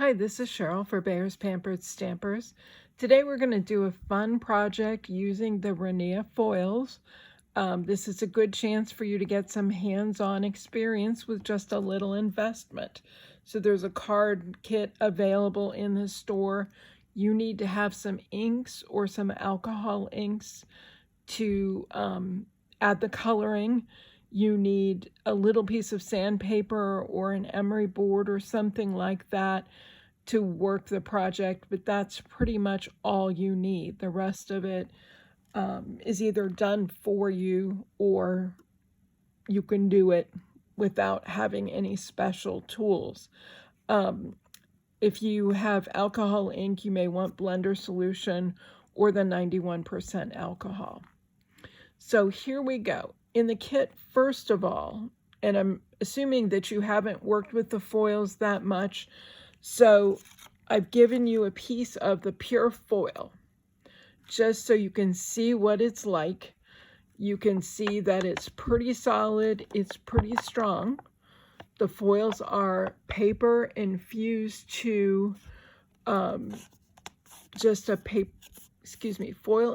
Hi, this is Cheryl for Bayers Pampered Stampers. Today we're going to do a fun project using the Rinea foils. This is a good chance for you to get some hands-on experience with just a little investment. So there's a card kit available in the store. You need to have some inks or some alcohol inks to add the coloring. You need a little piece of sandpaper or an emery board or something like that to work the project, but that's pretty much all you need. The rest of it is either done for you or you can do it without having any special tools. If you have alcohol ink, you may want blender solution or the 91% alcohol. So here we go. In the kit, first of all, and I'm assuming that you haven't worked with the foils that much, so I've given you a piece of the pure foil, just so you can see what it's like. You can see that it's pretty solid, it's pretty strong. The foils are paper infused to foil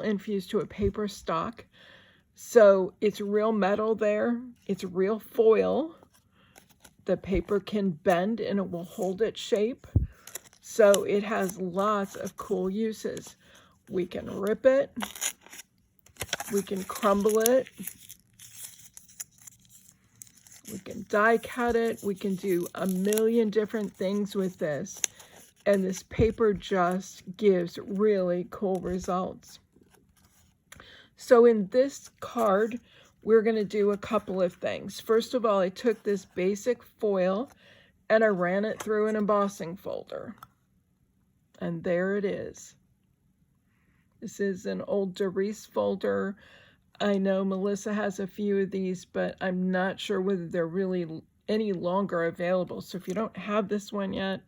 infused to a paper stock. So it's real metal there, it's real foil. The paper can bend and it will hold its shape. So it has lots of cool uses. We can rip it, we can crumble it, we can die cut it, we can do a million different things with this. And this paper just gives really cool results. So in this card, we're going to do a couple of things. First of all, I took this basic foil and I ran it through an embossing folder. And there it is. This is an old Doris folder. I know Melissa has a few of these, but I'm not sure whether they're really any longer available. So if you don't have this one yet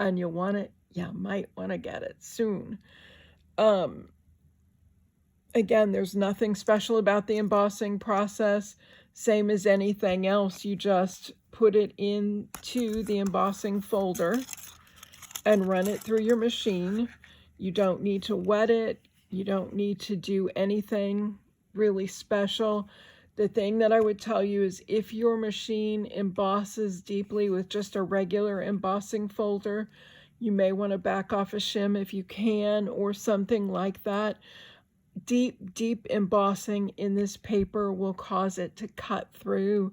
and you want it, you might want to get it soon. Again, there's nothing special about the embossing process. Same as anything else, you just put it into the embossing folder and run it through your machine. You don't need to wet it. You don't need to do anything really special. The thing that I would tell you is if your machine embosses deeply with just a regular embossing folder, you may want to back off a shim if you can or something like that. Deep embossing in this paper will cause it to cut through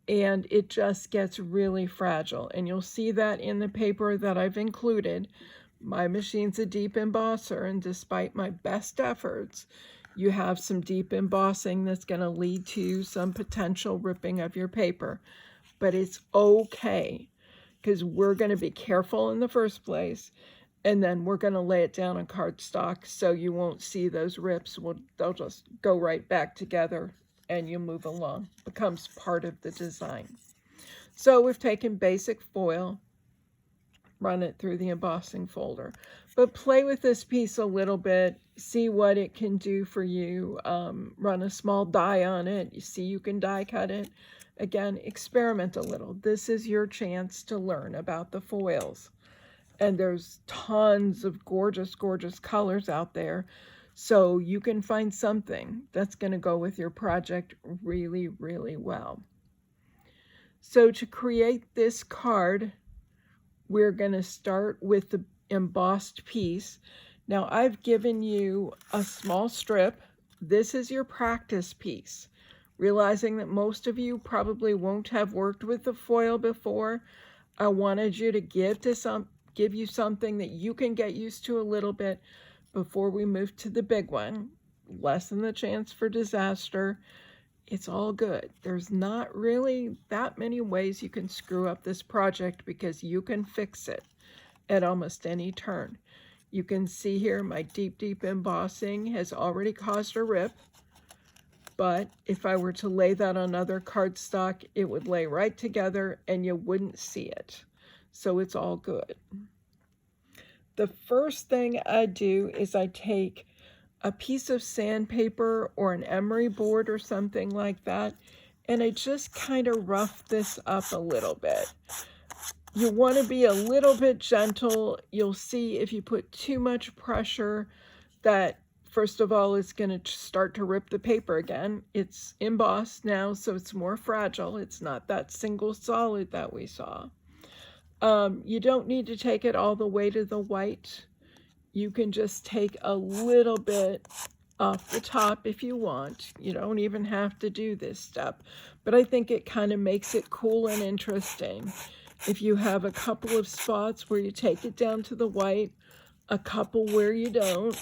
and it just gets really fragile. And you'll see that in the paper that I've included. My machine's a deep embosser, and despite my best efforts, you have some deep embossing that's going to lead to some potential ripping of your paper. But it's okay, because we're going to be careful in the first place. And then we're going to lay it down on cardstock so you won't see those rips. They'll just go right back together and you move along. It becomes part of the design. So we've taken basic foil, run it through the embossing folder. But play with this piece a little bit, see what it can do for you. Run a small die on it. You see you can die cut it. Again, experiment a little. This is your chance to learn about the foils. And there's tons of gorgeous, gorgeous colors out there. So you can find something that's going to go with your project really, really well. So to create this card, we're going to start with the embossed piece. Now I've given you a small strip. This is your practice piece. Realizing that most of you probably won't have worked with the foil before, I wanted you to give you something that you can get used to a little bit before we move to the big one. Lessen the chance for disaster. It's all good. There's not really that many ways you can screw up this project because you can fix it at almost any turn. You can see here my deep embossing has already caused a rip, but if I were to lay that on other cardstock, it would lay right together and you wouldn't see it. So it's all good. The first thing I do is I take a piece of sandpaper or an emery board or something like that, and I just kind of rough this up a little bit. You want to be a little bit gentle. You'll see if you put too much pressure that, first of all, it's going to start to rip the paper again. It's embossed now, so it's more fragile. It's not that single solid that we saw. You don't need to take it all the way to the white. You can just take a little bit off the top if you want. You don't even have to do this step, but I think it kind of makes it cool and interesting. If you have a couple of spots where you take it down to the white, a couple where you don't,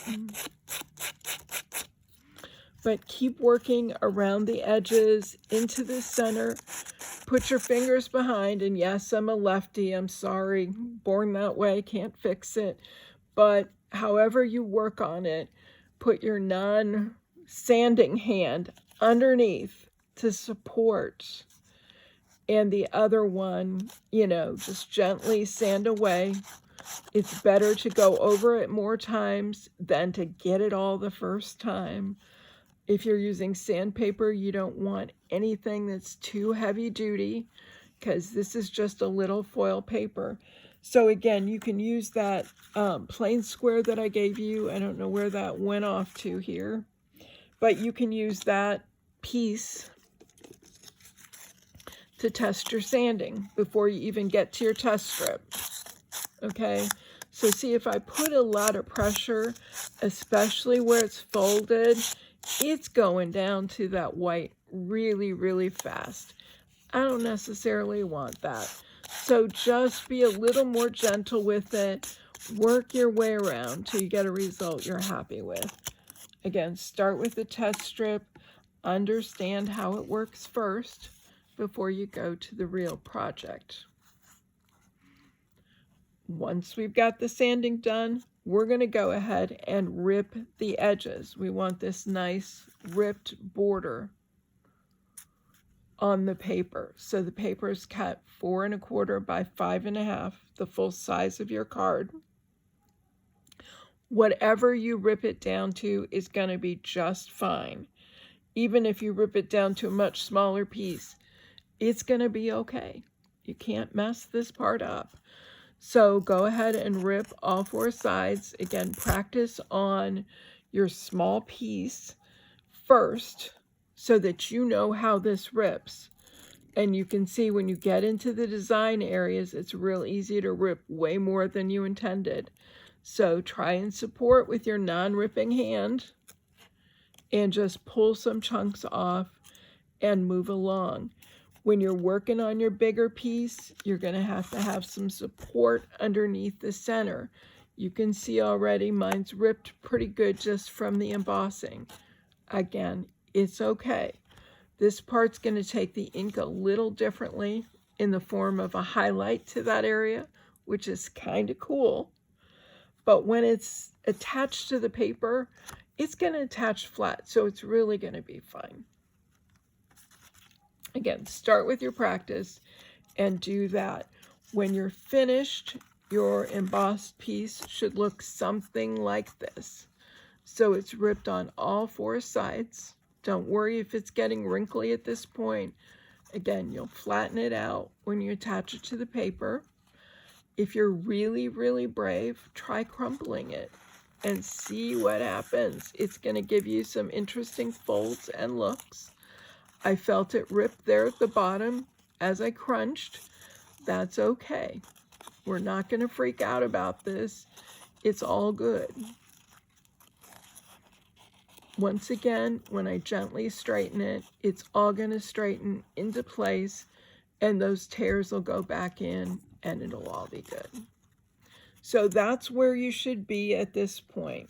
but keep working around the edges into the center. Put your fingers behind, and yes, I'm a lefty, I'm sorry, born that way, can't fix it, but however you work on it, put your non-sanding hand underneath to support, and the other one, you know, just gently sand away. It's better to go over it more times than to get it all the first time. If you're using sandpaper, you don't want anything that's too heavy duty, because this is just a little foil paper. So again, you can use that plain square that I gave you. I don't know where that went off to here, but you can use that piece to test your sanding before you even get to your test strip. Okay, so see, if I put a lot of pressure, especially where it's folded, it's going down to that white really, really fast. I don't necessarily want that. So just be a little more gentle with it. Work your way around till you get a result you're happy with. Again, start with the test strip. Understand how it works first before you go to the real project. Once we've got the sanding done, we're going to go ahead and rip the edges. We want this nice ripped border on the paper. So the paper is cut 4 1/4 by 5 1/2, the full size of your card. Whatever you rip it down to is going to be just fine. Even if you rip it down to a much smaller piece, it's going to be okay. You can't mess this part up. So go ahead and rip all 4 sides. Again, practice on your small piece first so that you know how this rips. And you can see when you get into the design areas, it's real easy to rip way more than you intended. So try and support with your non-ripping hand and just pull some chunks off and move along. When you're working on your bigger piece, you're going to have some support underneath the center. You can see already mine's ripped pretty good just from the embossing. Again, it's okay. This part's going to take the ink a little differently in the form of a highlight to that area, which is kind of cool. But when it's attached to the paper, it's going to attach flat, so it's really going to be fine. Again, start with your practice and do that. When you're finished, your embossed piece should look something like this. So it's ripped on all 4 sides. Don't worry if it's getting wrinkly at this point. Again, you'll flatten it out when you attach it to the paper. If you're really, really brave, try crumpling it and see what happens. It's going to give you some interesting folds and looks. I felt it rip there at the bottom as I crunched. That's okay. We're not going to freak out about this. It's all good. Once again, when I gently straighten it, it's all going to straighten into place, and those tears will go back in, and it'll all be good. So that's where you should be at this point.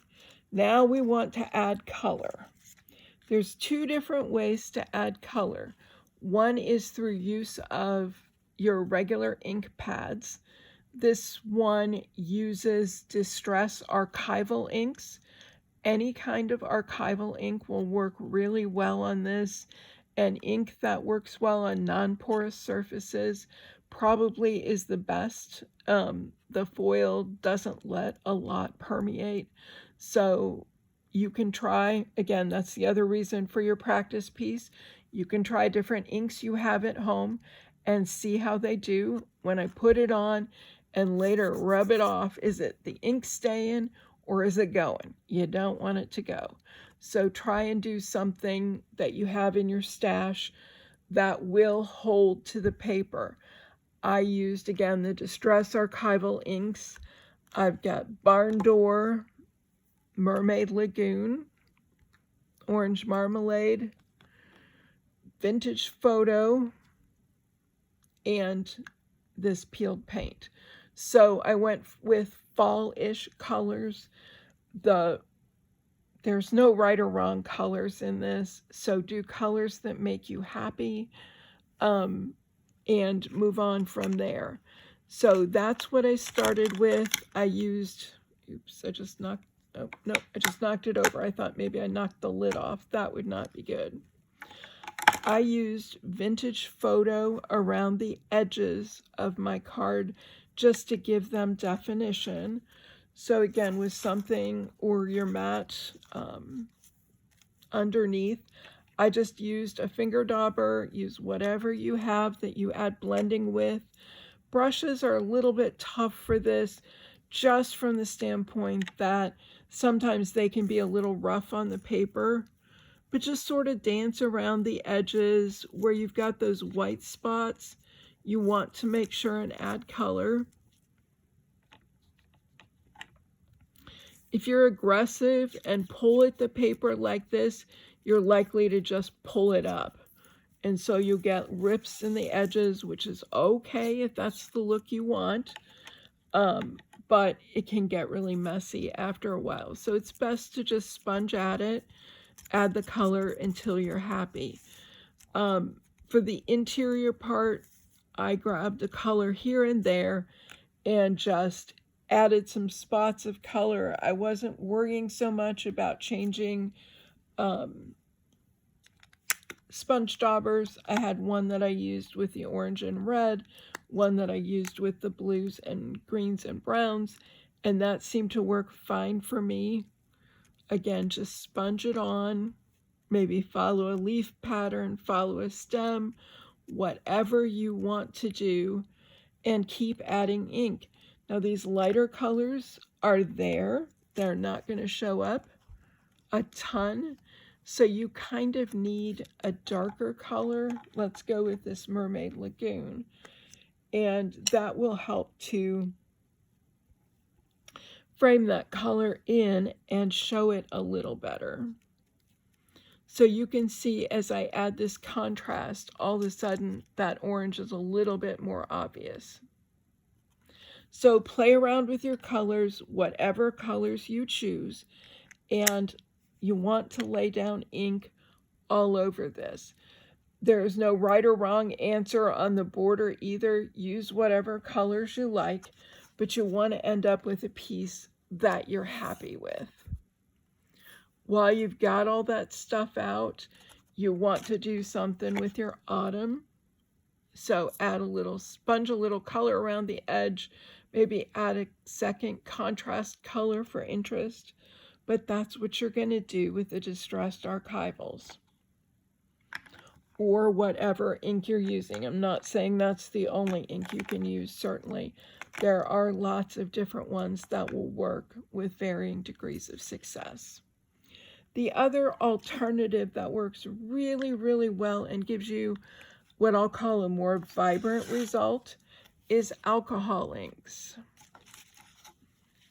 Now we want to add color. There's 2 different ways to add color. One is through use of your regular ink pads. This one uses Distress Archival inks. Any kind of archival ink will work really well on this, and ink that works well on non-porous surfaces probably is the best. The foil doesn't let a lot permeate, so you can try, again, that's the other reason for your practice piece. You can try different inks you have at home and see how they do when I put it on and later rub it off. Is it the ink staying or is it going? You don't want it to go. So try and do something that you have in your stash that will hold to the paper. I used, again, the Distress Archival inks. I've got Barn Door, Mermaid Lagoon, Orange Marmalade, Vintage Photo, and this peeled paint. So I went with fall-ish colors. There's no right or wrong colors in this, so do colors that make you happy, and move on from there. So that's what I started with. I used, oops, I just knocked it over. I thought maybe I knocked the lid off. That would not be good. I used Vintage Photo around the edges of my card just to give them definition. So again, with something or your mat underneath, I just used a finger dauber. Use whatever you have that you add blending with. Brushes are a little bit tough for this, just from the standpoint that sometimes they can be a little rough on the paper, but just sort of dance around the edges where you've got those white spots. You want to make sure and add color. If you're aggressive and pull at the paper like this, you're likely to just pull it up. And so you'll get rips in the edges, which is okay if that's the look you want. But it can get really messy after a while. So it's best to just sponge at it, add the color until you're happy. For the interior part, I grabbed a color here and there and just added some spots of color. I wasn't worrying so much about changing sponge daubers. I had one that I used with the orange and red, one that I used with the blues and greens and browns, and that seemed to work fine for me. Again, just sponge it on, maybe follow a leaf pattern, follow a stem, whatever you want to do, and keep adding ink. Now these lighter colors are there. They're not going to show up a ton, so you kind of need a darker color. Let's go with this Mermaid Lagoon, and that will help to frame that color in and show it a little better. So you can see as I add this contrast, all of a sudden that orange is a little bit more obvious. So play around with your colors, whatever colors you choose, and you want to lay down ink all over this. There is no right or wrong answer on the border either. Use whatever colors you like, but you want to end up with a piece that you're happy with. While you've got all that stuff out, you want to do something with your autumn. So add a little, sponge a little color around the edge, maybe add a second contrast color for interest, but that's what you're going to do with the Distressed Archivals, or whatever ink you're using. I'm not saying that's the only ink you can use, certainly. There are lots of different ones that will work with varying degrees of success. The other alternative that works really, really well and gives you what I'll call a more vibrant result is alcohol inks.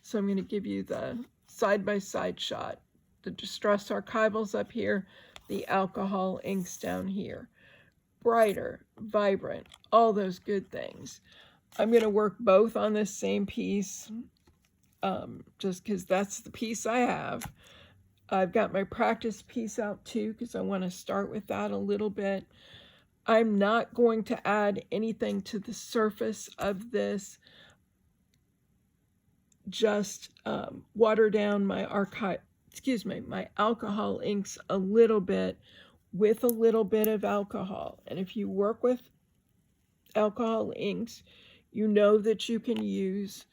So I'm going to give you the side-by-side shot. The Distressed Archivals up here, the alcohol inks down here. Brighter, vibrant, all those good things. I'm going to work both on this same piece, just because that's the piece I have. I've got my practice piece out too, because I want to start with that a little bit. I'm not going to add anything to the surface of this. Just water down my my alcohol inks a little bit with a little bit of alcohol. And if you work with alcohol inks, you know that you can use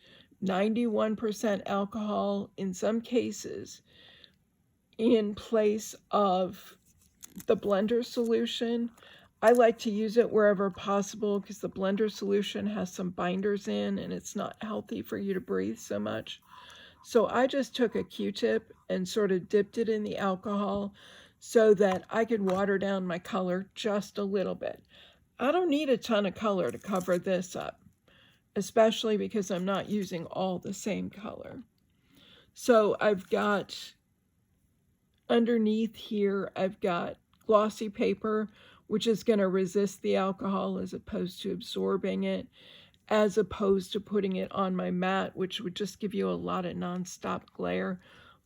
91% alcohol in some cases in place of the blender solution. I like to use it wherever possible because the blender solution has some binders in and it's not healthy for you to breathe so much. So I just took a Q-tip and sort of dipped it in the alcohol so that I could water down my color just a little bit. I don't need a ton of color to cover this up, especially because I'm not using all the same color. So I've got, underneath here, I've got glossy paper, which is going to resist the alcohol as opposed to absorbing it, as opposed to putting it on my mat, which would just give you a lot of nonstop glare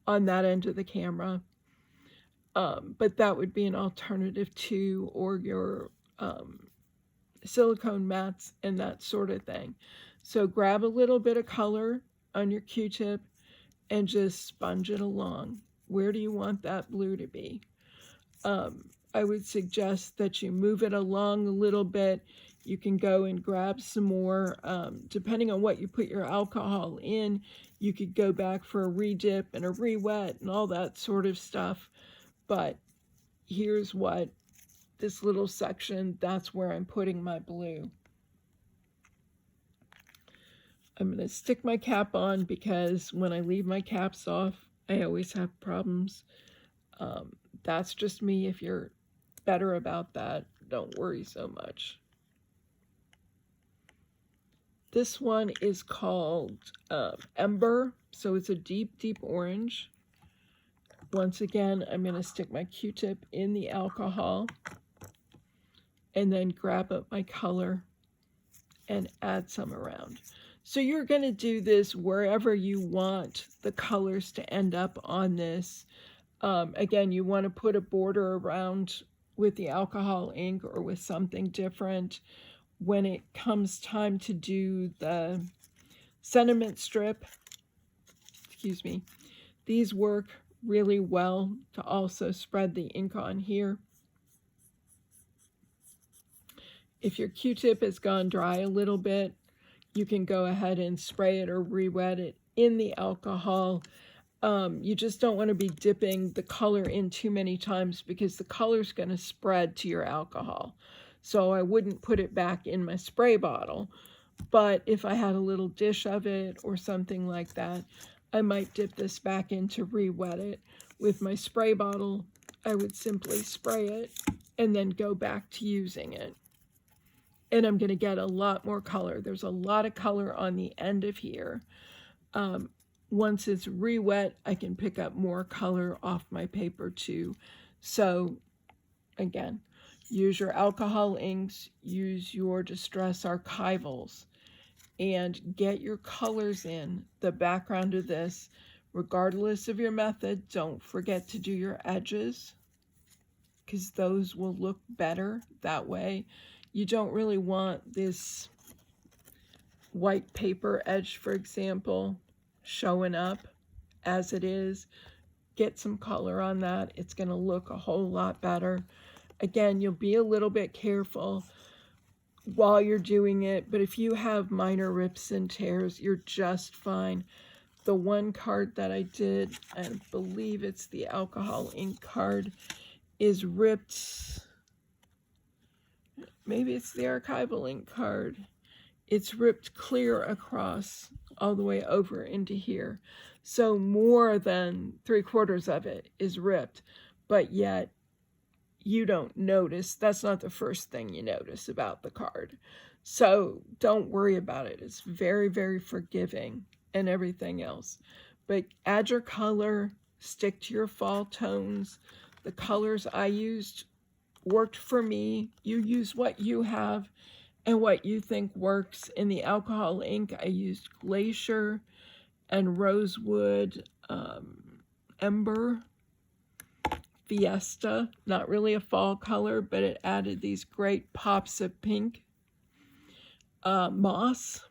on that end of the camera. But that would be an alternative too, or your silicone mats and that sort of thing. So grab a little bit of color on your Q-tip and just sponge it along. Where do you want that blue to be? I would suggest that you move it along a little bit. You can go and grab some more. Depending on what you put your alcohol in, you could go back for a re-dip and a re-wet and all that sort of stuff. But here's what this little section, that's where I'm putting my blue. I'm going to stick my cap on because when I leave my caps off, I always have problems. That's just me. If you're better about that, don't worry so much. This one is called Ember, so it's a deep, deep orange. Once again, I'm going to stick my Q-tip in the alcohol and then grab up my color and add some around. So you're going to do this wherever you want the colors to end up on this. Again, you want to put a border around with the alcohol ink or with something different. When it comes time to do the sentiment strip, excuse me, these work really well to also spread the ink on here. If your Q-tip has gone dry a little bit, you can go ahead and spray it or re-wet it in the alcohol. You just don't want to be dipping the color in too many times because the color's going to spread to your alcohol. So I wouldn't put it back in my spray bottle. But if I had a little dish of it or something like that, I might dip this back in to re-wet it. With my spray bottle, I would simply spray it and then go back to using it. And I'm going to get a lot more color. There's a lot of color on the end of here. Once it's re-wet, I can pick up more color off my paper too. So again, use your alcohol inks, use your Distress Archivals, and get your colors in the background of this. Regardless of your method, don't forget to do your edges because those will look better that way. You don't really want this white paper edge, for example, showing up as it is. Get some color on that. It's going to look a whole lot better. Again, you'll be a little bit careful while you're doing it, but if you have minor rips and tears, you're just fine. The one card that I did, I believe it's the alcohol ink card, is ripped. Maybe it's the archival ink card. It's ripped clear across all the way over into here. So more than 3/4 of it is ripped, but yet you don't notice. That's not the first thing you notice about the card. So don't worry about it. It's very, very forgiving and everything else. But add your color, stick to your fall tones. The colors I used worked for me. You use what you have and what you think works. In the alcohol ink, I used Glacier and Rosewood, Ember, Fiesta. Not really a fall color, but it added these great pops of pink. Moss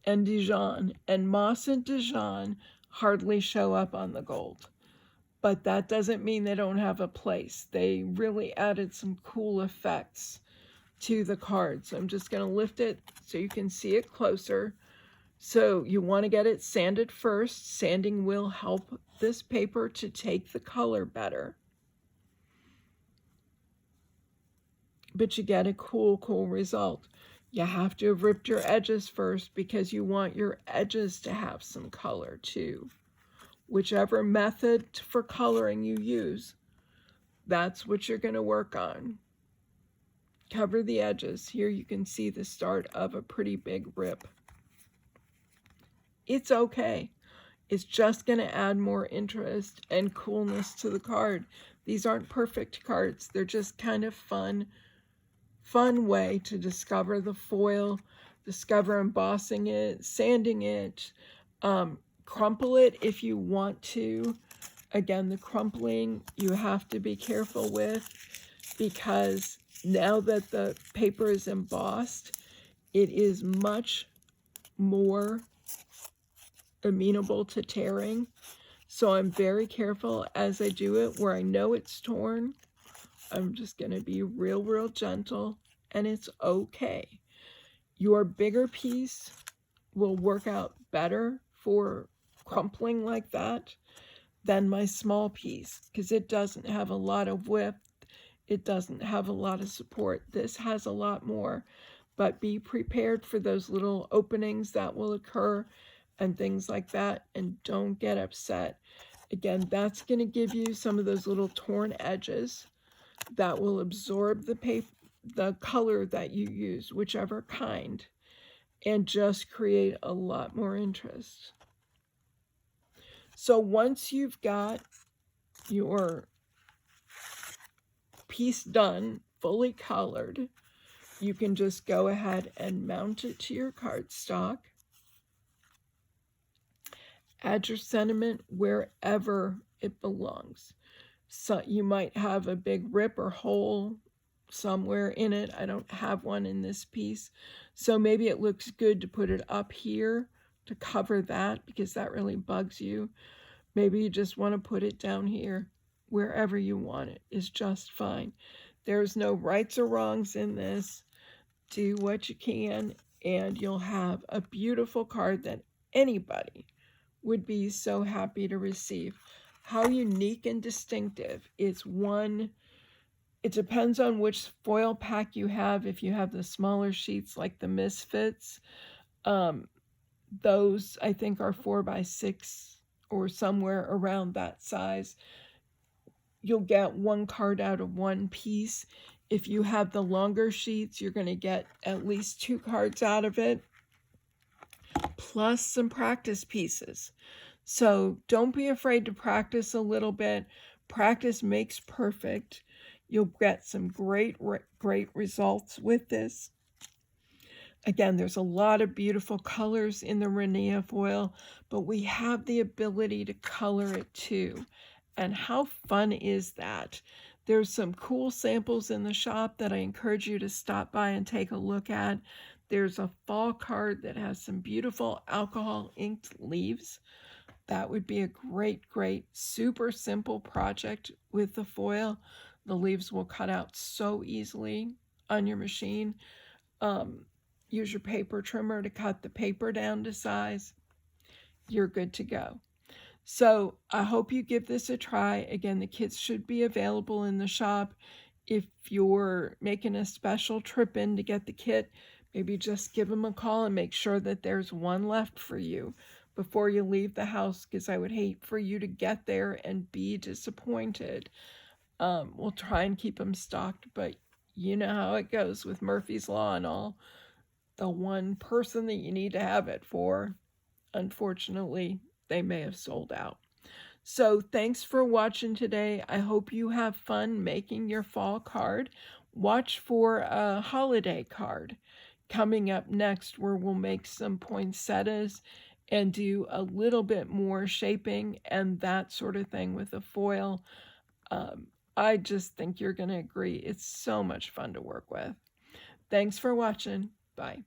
and Dijon. And Moss and Dijon hardly show up on the gold. But that doesn't mean they don't have a place. They really added some cool effects to the card. So I'm just going to lift it so you can see it closer. So you want to get it sanded first. Sanding will help this paper to take the color better. but you get a cool result. You have to have ripped your edges first because you want your edges to have some color too. Whichever method for coloring you use, that's what you're going to work on. Cover the edges. Here you can see the start of a pretty big rip. It's okay. It's just going to add more interest and coolness to the card. These aren't perfect cards. They're just kind of fun way to discover the foil, discover embossing it, sanding it, crumple it if you want to. Again, the crumpling you have to be careful with, because now that the paper is embossed, it is much more amenable to tearing. So I'm very careful as I do it. Where I know it's torn, I'm just going to be real gentle, and it's okay. Your bigger piece will work out better for crumpling like that than my small piece, because it doesn't have a lot of width. It doesn't have a lot of support. This has a lot more, but be prepared for those little openings that will occur and things like that, and don't get upset. Again, that's going to give you some of those little torn edges that will absorb the paper, the color that you use, whichever kind, and just create a lot more interest. So once you've got your piece done, fully colored, you can just go ahead and mount it to your cardstock. Add your sentiment wherever it belongs. So you might have a big rip or hole somewhere in it. I don't have one in this piece. So maybe it looks good to put it up here to cover that, because that really bugs you. Maybe you just want to put it down here. Wherever you want it is just fine. There's no rights or wrongs in this. Do what you can, and you'll have a beautiful card that anybody would be so happy to receive. How unique and distinctive is one. It depends on which foil pack you have. If you have the smaller sheets like the Misfits, those I think are 4x6 or somewhere around that size. You'll get one card out of one piece. If you have the longer sheets, you're going to get at least 2 cards out of it, plus some practice pieces. So don't be afraid to practice a little bit. Practice makes perfect. You'll get some great results with this. Again, there's a lot of beautiful colors in the Rinea foil, but we have the ability to color it too. And how fun is that? There's some cool samples in the shop that I encourage you to stop by and take a look at. There's a fall card that has some beautiful alcohol inked leaves. That would be a great, super simple project with the foil. The leaves will cut out so easily on your machine. Use your paper trimmer to cut the paper down to size. You're good to go. So I hope you give this a try. Again, the kits should be available in the shop. If you're making a special trip in to get the kit, maybe just give them a call and make sure that there's one left for you before you leave the house, because I would hate for you to get there and be disappointed. We'll try and keep them stocked, but you know how it goes with Murphy's Law and all. The one person that you need to have it for, unfortunately, they may have sold out. So thanks for watching today. I hope you have fun making your fall card. Watch for a holiday card coming up next, where we'll make some poinsettias and do a little bit more shaping and that sort of thing with the foil. I just think you're going to agree. It's so much fun to work with. Thanks for watching. Bye.